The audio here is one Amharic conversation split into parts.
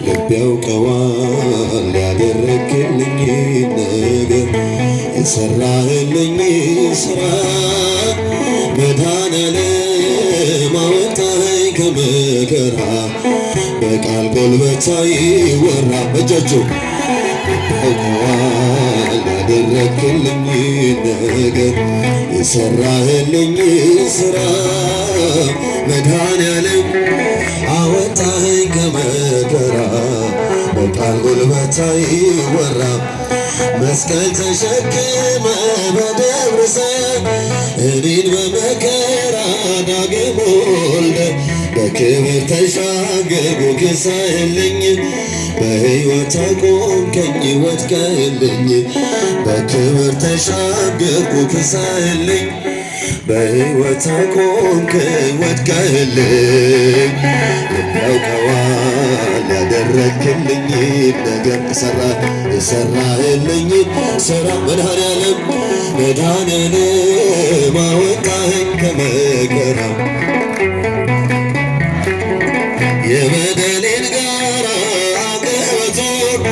ልብ ያውቀዋል ያደረግልኝ ነገር የሰራህልኝ ስራ መድኃኔዓለም አወጣኸኝ ከመከራ በቃል ጉልበት ሳይወራ እጃችሁ ያውቀዋል ያደረግልኝ ነገር የሰራህልኝ ስራ መድኃኔዓለም አወጣኸኝ ከመከራ በቃል ጉልበት ሳይወራ መስቀል ተሸክመ በደብረ ዘይት እኔን በመከራ ዳግም ወልደ በክብር ተሻገርኩ ክሳህልኝ በሕይወት አቆምከኝ ወድቀህልኝ በክብር ተሻገርኩ ክሳህልኝ በሕይወት አቆምከኝ ወድቀህልኝ ያውቀዋል ያደረግልኝ ነገር የሰራህልኝ ስራ መድኃኔዓለም አወጣኸኝ ከመከራ የበደሌን ጋራ አቀበቱን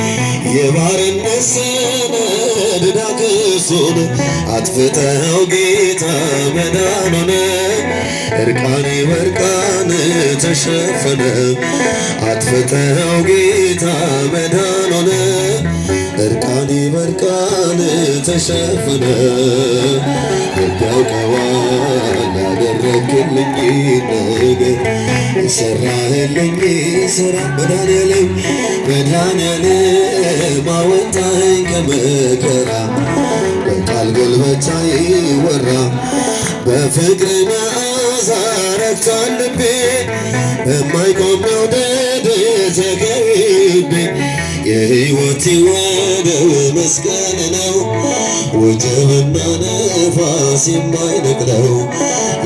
የባርነት ሰነድ ዳክሱን አጥፍተኸው ጌታ መዳን ሆነ እርቃኔ በርቃን ተሸፈነ አጥፍተኸው ጌታ መዳን ሆነ እርቃኔ በርቃን ተሸፈነ ያውቀዋል ያደረግልኝ ነገር የሰራህልኝ ስራ መድኃኔዓለም አወጣኸኝ ከመከራ በቃል ጉልበት ሳይወራ በፍቅር መዓዛ ረክቷል ልቤ በማይቆም መውደድ ተከብቤ የሕይወቴ ወደብ መስቀል ነው ወጀብና ነፋስ የማይነቅለው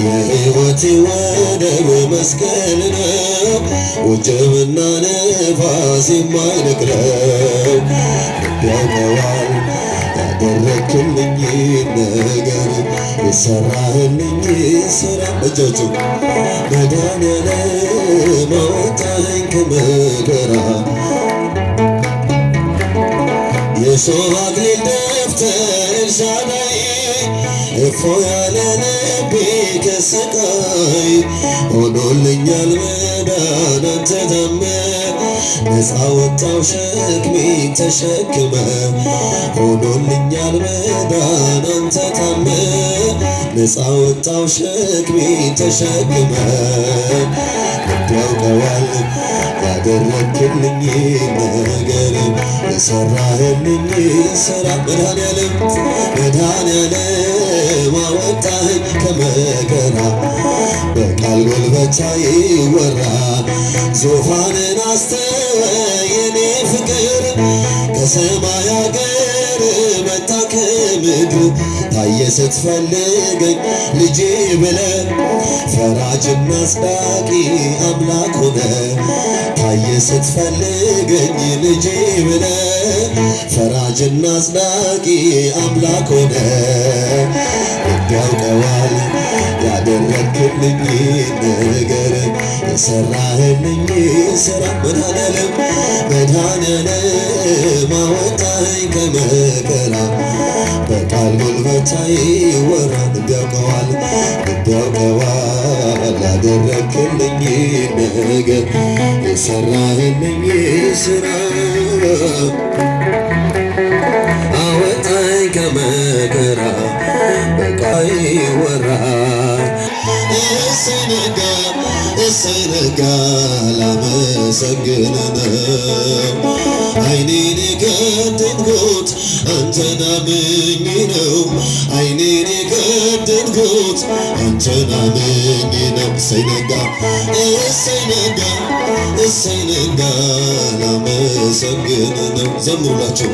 የሕይወቴ ወደብ መስቀል ነው ወጀብና ነፋስ የማይነቅለው ያውቀዋል ያደረግልኝ ነገር የሰራህልኝ ስራ እጃችሁ መድኃኔዓለም አወጣኸኝ ከመከራ የሾህ አክሊል ደፍተህ ኤልሻዳይ እፎ ያለ ልቤ ከስቃይ ሆኖልኛል መዳን አንተ ታመህ ነፃ ወጣው ሸክሜ ተሸክመ ሆኖልኛል መዳን አንተ ታመህ ነፃ ወጣው ሸክሜ ተሸክመ ያውቀዋል ያደረግልኝ ነገር የሰራህልኝ ስራ መድኃኔዓለም አወጣኸኝ ከመከራ በቃል ጉልበት ሳይወራ ዙፋንን አስተወ የኔ ፍቅር ከሰማይ አገር መጣ ከምድር ታየ ስትፈልገኝ ልጄ ብለህ ፈራጅና አጽዳቂ አምላክ ሆነ ታየ ስትፈልገኝ ልጄ ብለህ ፈራጅና አጽዳቂ አምላክ ሆነ ያውቀዋል ያደረግልኝ ነገር የሰራህልኝ ስራ መድኃኔዓለም አወጣኸኝ ከመከራ በቃል ጉልበት ሳይወራ ያውቀዋል ያደረግልኝ ነገር የሰራህልኝ ስራ አወጣኸኝ ከመከራ በቃል ይወራ እሰነጋ ላመሰግን ነው ዓይኔን የከደንኩት አንተን አምኜ ነው ዓይኔን የከደንኩት አንተን አምኜ ነው እሰነጋ ላመሰግን ነው ዘምሩላችሁ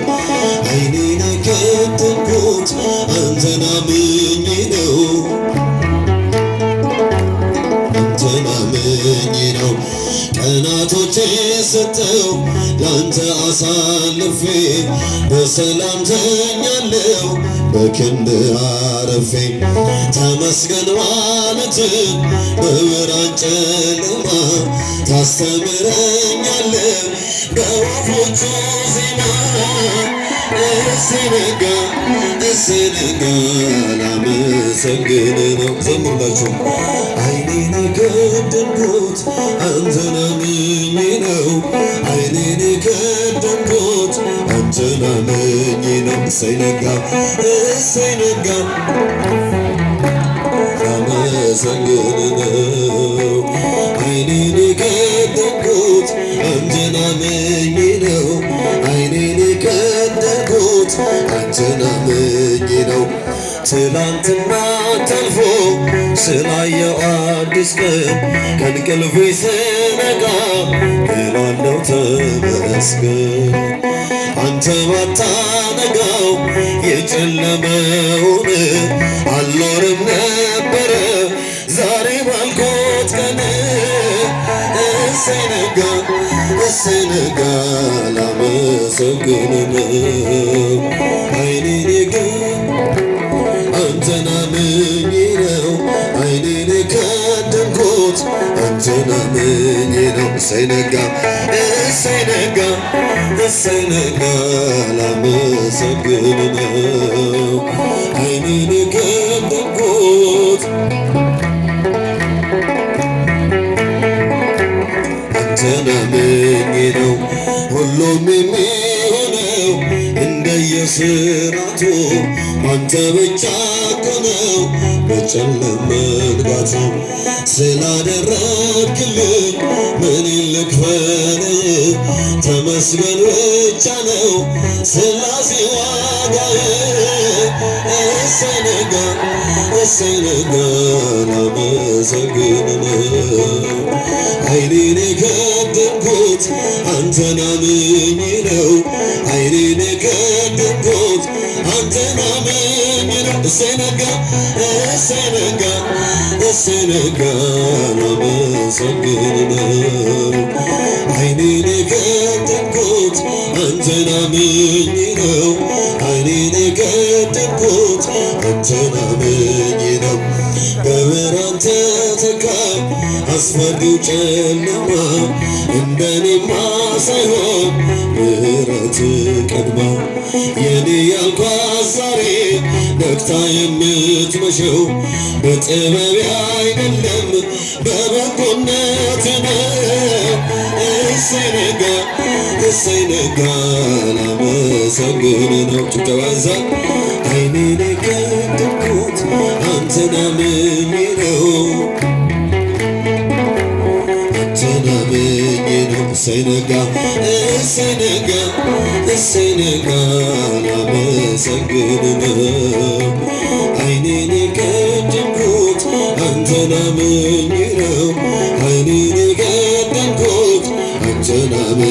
ዓይኔን የከደንኩት አንተን አምኜ ነው አንተን አምኜ ነው ቀናቶቼ ሰጠው ላንተ አሳልፌ በሰላም ተኛለው በክንድ አረፌ ተመስገን ማለትን በብርሃን ጨለማ ታስተምረኛለ በወፎቹ ዜማ እስነጋ ላመሰግን ነው። ዘምሩላችሁ አይኔን የከደንኩት አንተን አምኜ ነው። አይኔን የከደንኩት አንተን አምኜ ነው። እሰይ ነጋ ላመሰግን ነው። አይኔን የከደንኩት አንተን አምኜ ነው። አይኔን የከደንኩት አንተን አምኜ ነው። ትላንትና ታልፎ ስላየው አዲስ ቀን ከእንቅልፌ ስነቃ እላለሁ ተመስገን። አንተ ባታነጋው የጨለመውን አልኖርም ነበረ ዛሬ ባልኮት ቀን እሰይ ነጋ ላመሰግን ነው። አይኔን አንተን አምኜ ነው። አይኔን የከደንኩት አንተን አምኜ ነው። እሰይ ነጋ ላመሰግን ነው። አይኔን የከደንኩት አንተን አምኜ ነው። ሁሉም የሚሆነው እንደየስራቱ አንተ ብቻ እኮ ነው በጨለማ መንጋቱ። ስላደረግልኝ ምን ልክፈል ተመስገን ብቻ ነው ስላሴ ዋጋዬ። እሰይ ነጋ ላመሰግን ነው። አይኔን የከደንኩት አንተን አምኜ ነው። አይኔን የከደንኩት አንተን አምኜ ነው። እሰይ ነጋ ላመሰግን ነው። አይኔን የከደንኩት አንተን አምኜ ነው። አይኔን የከደንኩት አንተን አምኜ ነው። በብርሃን ተተካ አስፈሪው ጨለማ እንደኔማ ሳይሆን ምሕረት ቀድማ የኔ ያልኳት ዛሬ ነግታ የምትመሸው በጥበቤ አይደለም በበጎነት ነው። እሰይ ነጋ ላመሰግን ነው። ጭብጨባ አይኔን የከደንኩት አንተን አምኜ ነው። አንተን አምኜ ነው። እሰይ ነጋ ላመሰግን ነው። አይኔን የከደንኩት አንተን አምኜ ነው። አይኔን የከደንኩት አንተን አምኜ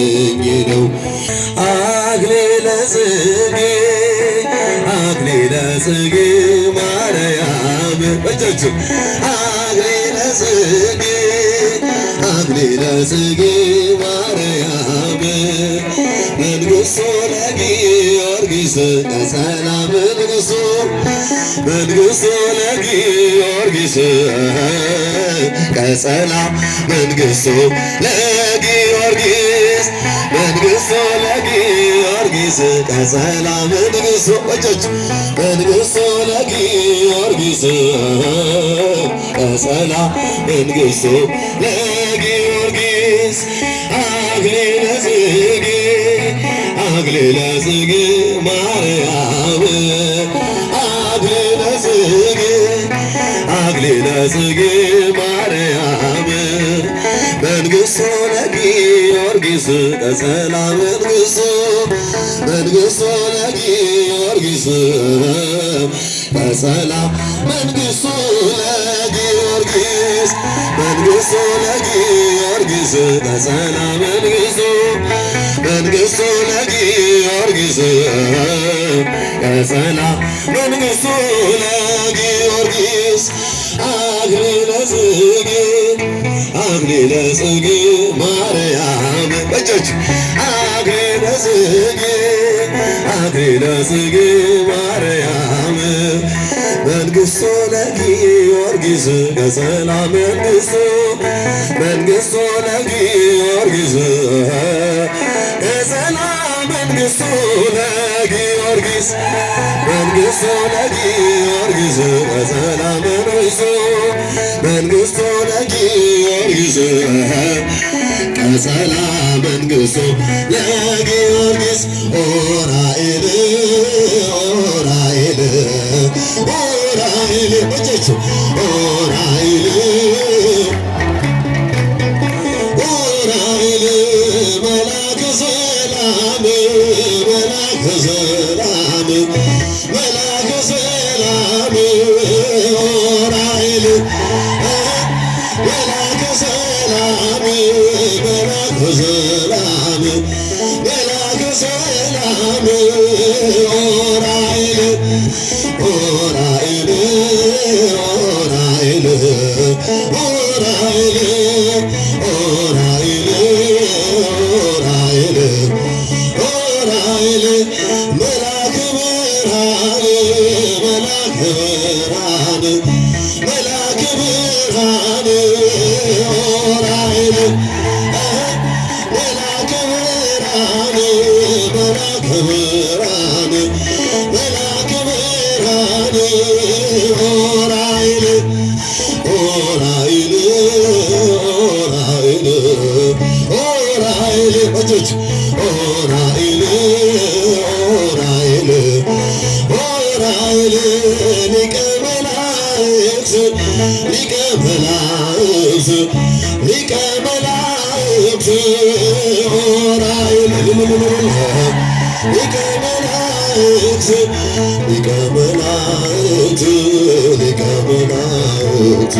ነው። አክሊለ ጽጌ ማርያም እጆቹ አክሊለ ጽጌ ማርያም መንግሥቱ ለጊዮርጊስ ቀጸላ መንግሥቱ ለጊዮርጊስ ቀጸላ መንግሥቱ ለጊዮርጊስ ቀጸላ መንግሥቱ እጆች መንግሥቱ ለጊዮርጊስ ቀጸላ መንግሥቱ ለጊዮርጊስ አክሊለ ጽጌ ማርያም አክሊለ ጽጌ ማርያም መንግሥቱ ለጊዮርጊስ ቀጸላ መንግሥቱ ለጊዮርጊስ ቀጸላ መንግሥቱ ለጊዮርጊስ ቀጸላ መንግሥቱ ለጊዮርጊስ ቀጸላ መንግሥቱ ለጊዮርጊስ አክሊለ ጽጌ አክሊለ ጽጌ ማርያም እጆች አክሊለ ጽጌ አክሊለ ጽጌ ማርያም መንግሥቱ ለጊዮርጊስ ቀጸላ መንግሥቱ ለጊዮርጊስ ቀጸላ መንግሥቱ ለጊዮርጊስ ለጊዮርጊስ ቀጸላ መንግሥቱ ለጊዮርጊስ ቀጸላ መንግሥቱ ለጊዮርጊስ ኦራኤል ኦራኤል ኦራኤል እጆች ኦራኤል ኦራኤል መላከ ሰላም መላከ ሰላም መላከ ሰላም ኦራኤል መላከ ሰላም መላከ ሰላም መላከ ሰላም ኦራኤል ኦራኤል ኦራኤል ኦራኤል ኦራኤል ኦራኤል ኦራኤል መልአከ ብርሃን መልአከ ብርሃን መልአከ ብርሃን ኦራኤል መልአከ ብርሃን መልአከ ብርሃን መልአከ ብርሃን ኦራኤል ኦራኤል ኦራኤል ኦራኤል እጆች ኦራኤል ኦራኤል ኦራኤል ሊቀ መላእክት ሊቀ መላእክት ሊቀ መላእክት ኦራኤል ሊቀ መላእክት ሊቀ መላእክት ሊቀ መላእክት